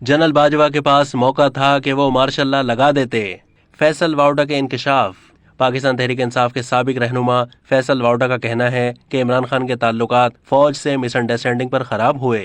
General Bajwa के पास मौका था कि वो मार्शल लॉ लगा देते। फैसल वाउडा के इंकशाफ। पाकिस्तान तहरीक इंसाफ के साबिक रहनुमा फैसल वाउडा का कहना है कि इमरान खान के ताल्लुकात फौज से मिसअंडरस्टैंडिंग पर खराब हुए।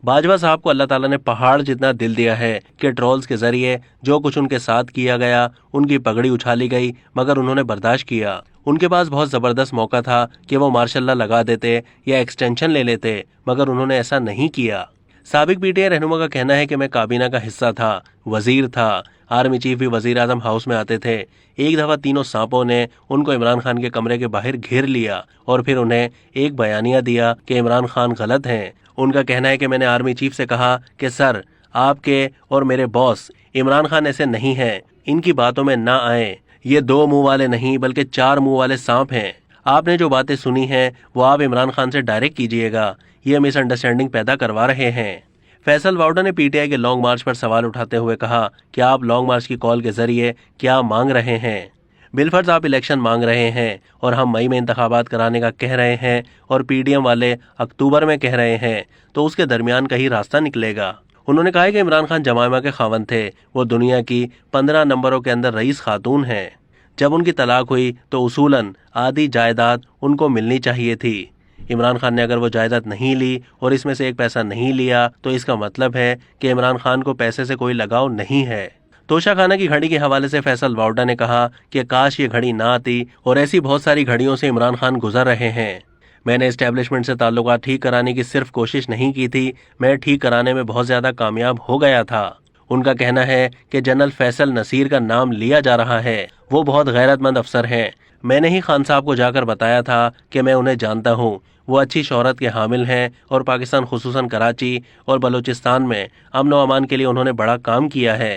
बाजवा साहब को अल्लाह ताला ने पहाड़ जितना दिल दिया है कि ट्रोल्स के जरिए जो कुछ उनके साथ किया गया, उनकी पगड़ी उछाली गई, मगर उन्होंने बर्दाश्त किया। उनके पास बहुत ज़बरदस्त मौका था कि वो मार्शल लॉ लगा देते या एक्सटेंशन ले लेते, मगर उन्होंने ऐसा नहीं किया। साबिक पीटीआई रहनुमा का कहना है कि मैं काबीना का हिस्सा था, वजीर था, आर्मी चीफ भी वजीर आजम हाउस में आते थे। एक दफ़ा तीनों सांपों ने उनको इमरान खान के कमरे के बाहर घेर लिया और फिर उन्हें एक बयानिया दिया कि इमरान खान गलत हैं। उनका कहना है कि मैंने आर्मी चीफ से कहा कि सर, आपके और मेरे बॉस इमरान खान ऐसे नहीं हैं, इनकी बातों में ना आए। ये 2 मुंह वाले नहीं बल्कि 4 मुंह वाले सांप हैं। आपने जो बातें सुनी हैं वो आप इमरान खान से डायरेक्ट कीजिएगा, ये मिसअंडरस्टैंडिंग पैदा करवा रहे हैं। फैसल वाउडा ने पीटीआई के लॉन्ग मार्च पर सवाल उठाते हुए कहा कि आप लॉन्ग मार्च की कॉल के जरिए क्या मांग रहे हैं। बिलफर्ज आप इलेक्शन मांग रहे हैं और हम मई में इंतखाबात कराने का कह रहे हैं और पीडीएम वाले अक्टूबर में कह रहे हैं, तो उसके दरमियान का ही रास्ता निकलेगा। उन्होंने कहा कि इमरान खान जमाइमा के खावंद थे, वो दुनिया की 15 नंबरों के अंदर रईस खातून हैं। जब उनकी तलाक हुई तो उसूलन आधी जायदाद उनको मिलनी चाहिए थी। इमरान खान ने अगर वो जायदाद नहीं ली और इसमें से एक पैसा नहीं लिया तो इसका मतलब है कि इमरान खान को पैसे से कोई लगाव नहीं है। तोशाखाना की घड़ी के हवाले से फैसल वाउडा ने कहा कि काश ये घड़ी ना आती और ऐसी बहुत सारी घड़ियों से इमरान खान गुजर रहे हैं। मैंने एस्टेब्लिशमेंट से ताल्लुकात ठीक कराने की सिर्फ कोशिश नहीं की थी, मैं ठीक कराने में बहुत ज़्यादा कामयाब हो गया था। उनका कहना है कि जनरल फैसल नसीर का नाम लिया जा रहा है, वो बहुत गैरतमंद अफसर हैं। मैंने ही खान साहब को जाकर बताया था कि मैं उन्हें जानता हूँ, वो अच्छी शोहरत के हामिल हैं और पाकिस्तान खुसूसन कराची और बलूचिस्तान में अमन व अमान के लिए उन्होंने बड़ा काम किया है।